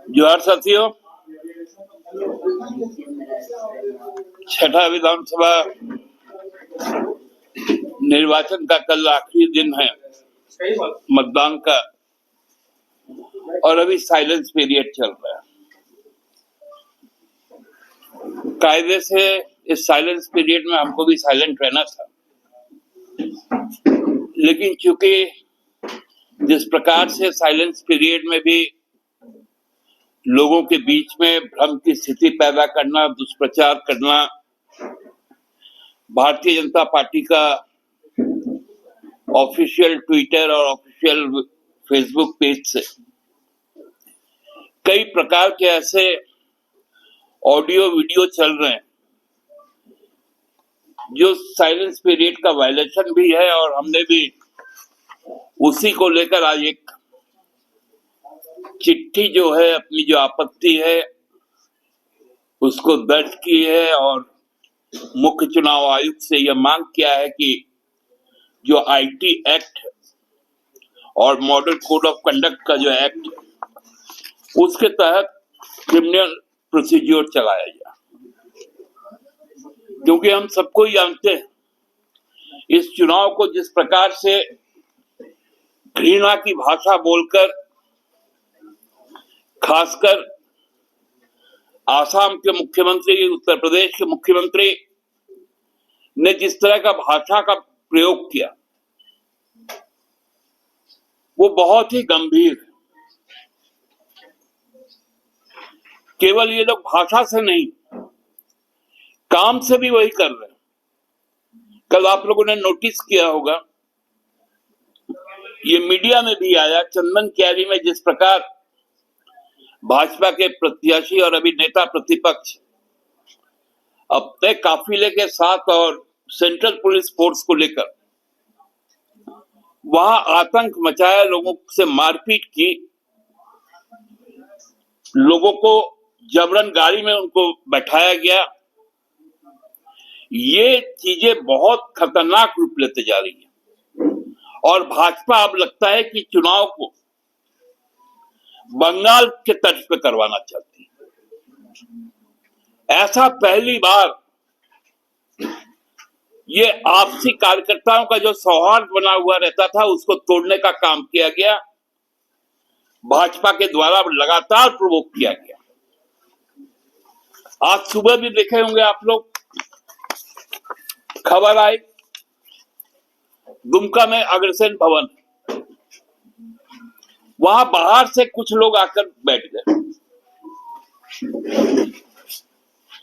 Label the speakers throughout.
Speaker 1: जोहार साथियों, छठा विधानसभा निर्वाचन का कल आखिरी दिन है मतदान का, और अभी साइलेंस पीरियड चल रहा है। कायदे से इस साइलेंस पीरियड में हमको भी साइलेंट रहना था, लेकिन चूंकि जिस प्रकार से साइलेंस पीरियड में भी लोगों के बीच में भ्रम की स्थिति पैदा करना, दुष्प्रचार करना, भारतीय जनता पार्टी का ऑफिशियल ट्विटर और ऑफिशियल फेसबुक पेज से कई प्रकार के ऐसे ऑडियो वीडियो चल रहे हैं जो साइलेंस पीरियड का वायलेशन भी है, और हमने भी उसी को लेकर आज एक चिट्ठी जो है, अपनी जो आपत्ति है उसको दर्ज की है, और मुख्य चुनाव आयुक्त से यह मांग किया है कि जो आईटी एक्ट और मॉडल कोड ऑफ कंडक्ट का जो एक्ट, उसके तहत क्रिमिनल प्रोसीजर चलाया जाए। क्योंकि हम सबको ही जानते हैं इस चुनाव को जिस प्रकार से घृणा की भाषा बोलकर, खासकर आसाम के मुख्यमंत्री, उत्तर प्रदेश के मुख्यमंत्री ने जिस तरह का भाषा का प्रयोग किया, वो बहुत ही गंभीर है। केवल ये लोग भाषा से नहीं, काम से भी वही कर रहे हैं। कल आप लोगों ने नोटिस किया होगा, ये मीडिया में भी आया, चंदन क्यारी में जिस प्रकार भाजपा के प्रत्याशी और अभी नेता प्रतिपक्ष अपने काफिले के साथ और सेंट्रल पुलिस फोर्स को लेकर वहां आतंक मचाया, लोगों से मारपीट की, लोगों को जबरन गाड़ी में उनको बैठाया गया। ये चीजें बहुत खतरनाक रूप लेते जा रही है, और भाजपा अब लगता है कि चुनाव को बंगाल के तर्ज पे करवाना चाहती है। ऐसा पहली बार ये आपसी कार्यकर्ताओं का जो सौहार्द बना हुआ रहता था, उसको तोड़ने का काम किया गया, भाजपा के द्वारा लगातार प्रोवोक किया गया। आज सुबह भी देखे होंगे आप लोग, खबर आई दुमका में अग्रसेन भवन, वहां बाहर से कुछ लोग आकर बैठ गए।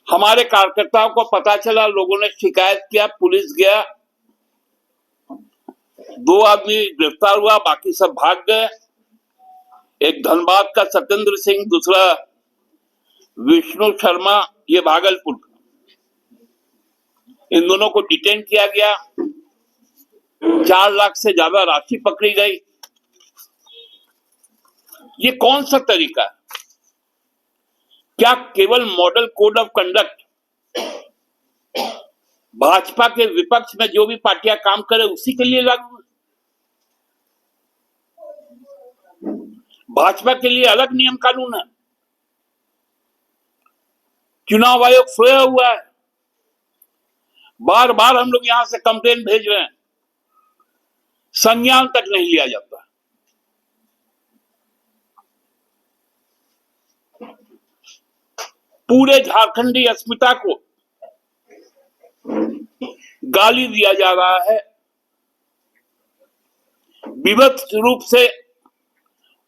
Speaker 1: हमारे कार्यकर्ताओं को पता चला, लोगों ने शिकायत किया, पुलिस गया, 2 आदमी गिरफ्तार हुआ, बाकी सब भाग गए। एक धनबाद का सत्येंद्र सिंह, दूसरा विष्णु शर्मा, ये भागलपुर का, इन दोनों को डिटेन किया गया। 4 लाख से ज्यादा राशि पकड़ी गई। ये कौन सा तरीका है? क्या केवल model code of conduct Bhajpa के विपक्ष में जो भी पार्टियां काम करे उसी के लिए लागू है? भाजपा के लिए अलग नियम कानून है। चुनाव आयोग सोया हुआ है। बार बार हम लोग यहां से कंप्लेन भेज रहे हैं, संज्ञान तक नहीं लिया जाता। पूरे झारखंडी अस्मिता को गाली दिया जा रहा है, विभत्स रूप से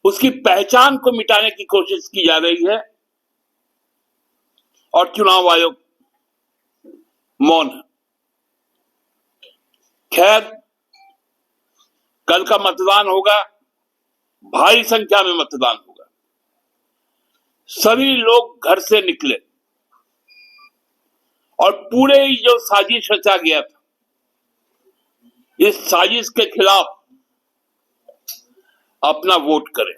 Speaker 1: उसकी पहचान को मिटाने की कोशिश की जा रही है, और चुनाव आयोग मौन है। खैर, कल का मतदान होगा, भारी संख्या में मतदान होगा। सभी लोग घर से निकले, और पूरे जो साजिश रचा गया था, इस साजिश के खिलाफ अपना वोट करें।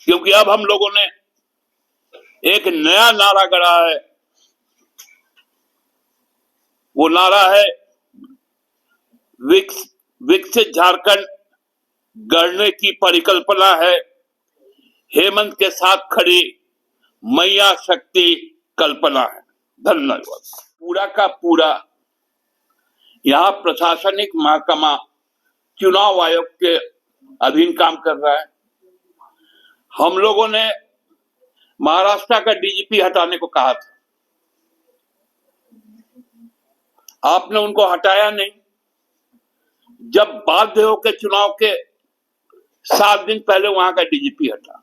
Speaker 1: क्योंकि अब हम लोगों ने एक नया नारा गढ़ा है। वो नारा है विकसित झारखंड, गढ़ने की परिकल्पना है। हेमंत के साथ खड़ी मैया शक्ति कल्पना है। धन्यवाद। पूरा का पूरा यहाँ प्रशासनिक महकमा चुनाव आयोग के अधीन काम कर रहा है। हम लोगों ने महाराष्ट्र का डीजीपी हटाने को कहा था, आपने उनको हटाया नहीं। जब बाध्य होकर चुनाव के 7 दिन पहले वहां का डीजीपी हटा,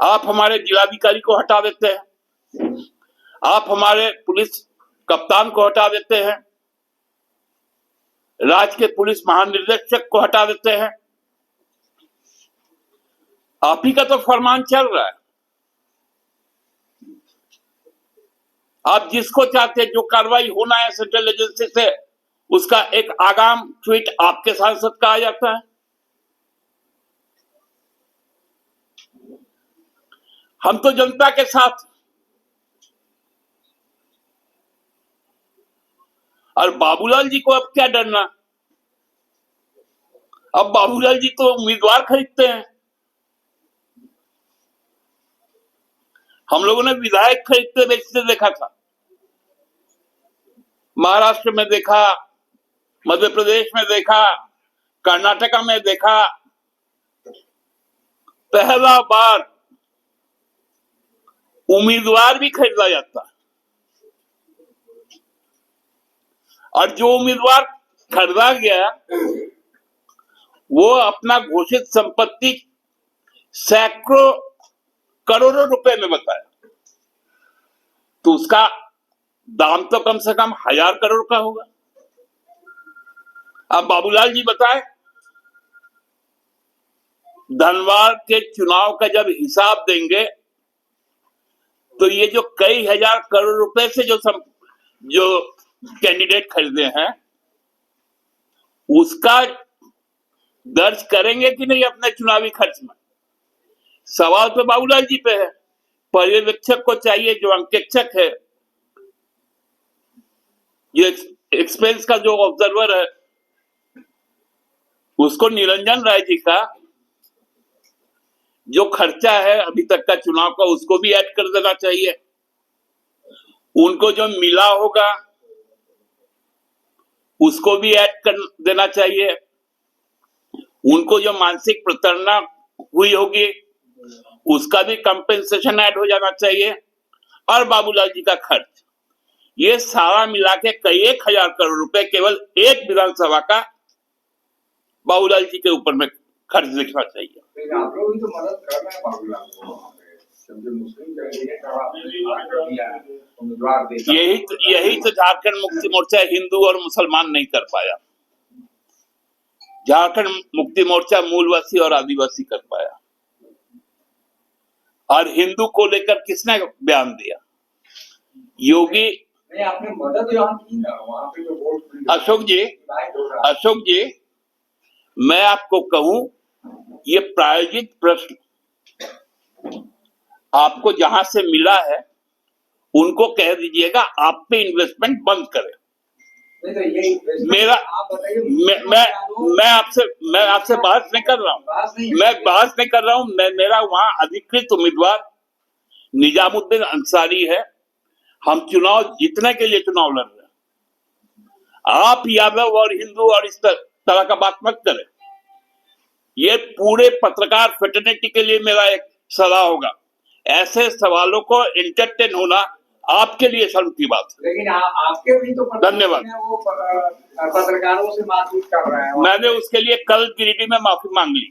Speaker 1: आप हमारे जिलाधिकारी को हटा देते हैं, आप हमारे पुलिस कप्तान को हटा देते हैं, राज्य के पुलिस महानिदेशक को हटा देते हैं। आप ही का तो फरमान चल रहा है। आप जिसको चाहते जो कार्रवाई होना है सेंट्रल एजेंसी से, उसका एक आगाम ट्वीट आपके सांसद का आ जाता है। हम तो जनता के साथ, और बाबूलाल जी को अब क्या डरना। अब बाबूलाल जी तो उम्मीदवार खरीदते हैं। हम लोगों ने विधायक खरीदते बेचते देखा था, महाराष्ट्र में देखा, मध्य प्रदेश में देखा, कर्नाटका में देखा। पहला बार उम्मीदवार भी खरीदा जाता है, और जो उम्मीदवार खरीदा गया वो अपना घोषित संपत्ति सैकड़ों करोड़ों रुपए में बताया, तो उसका दाम तो कम से कम 1000 करोड़ का होगा। अब बाबूलाल जी बताए, धनबाद के चुनाव का जब हिसाब देंगे तो ये जो कई हजार करोड़ रुपए से जो कैंडिडेट खरीदे हैं, उसका दर्ज करेंगे कि नहीं अपने चुनावी खर्च में। सवाल तो बाबूलाल जी पे है। पर्यवेक्षक को चाहिए, जो अंकेक्षक है, ये एक्सपेंस का जो ऑब्जर्वर है, उसको निरंजन राय जी का जो खर्चा है अभी तक का चुनाव का, उसको भी ऐड कर देना चाहिए। उनको जो मिला होगा उसको भी ऐड कर देना चाहिए। उनको जो मानसिक प्रताड़ना हुई होगी उसका भी कंपेंसेशन ऐड हो जाना चाहिए। और बाबूलाल जी का खर्च, ये सारा मिला के कई 1000 करोड़ रुपए केवल एक विधानसभा का बाबूलाल जी के ऊपर में खर्च दिखना चाहिए।
Speaker 2: आप लोग भी तो मदद कर रहे हैं बाबूलाल को,
Speaker 1: यही तो झारखंड मुक्ति मोर्चा हिंदू और मुसलमान नहीं कर पाया। झारखंड मुक्ति मोर्चा मूलवासी और आदिवासी कर पाया। और हिंदू को लेकर किसने बयान दिया? योगी।
Speaker 2: आपने मदद यहाँ की ना, वहाँ पे जो वोट।
Speaker 1: अशोक जी, मैं आपको कहूं, ये प्रायोजित प्रश्न आपको जहां से मिला है उनको कह दीजिएगा आप पे इन्वेस्टमेंट बंद करें। मेरा मैं आपसे बहस नहीं कर रहा हूं। मेरा वहां अधिकृत उम्मीदवार निजामुद्दीन अंसारी है। हम चुनाव जीतने के लिए चुनाव लड़ रहे हैं। आप यादव और हिंदू और इस तरह का बात मत करें। ये पूरे पत्रकार फ्रेटर्निटी के लिए मेरा एक सलाह होगा, ऐसे सवालों को एंटरटेन होना आपके लिए शर्म की बात है।
Speaker 2: लेकिन आपके भी तो
Speaker 1: धन्यवाद।
Speaker 2: वो पत्रकारों से बातचीत कर रहे हैं।
Speaker 1: मैंने उसके लिए कल गिरिडीह में माफी मांग ली।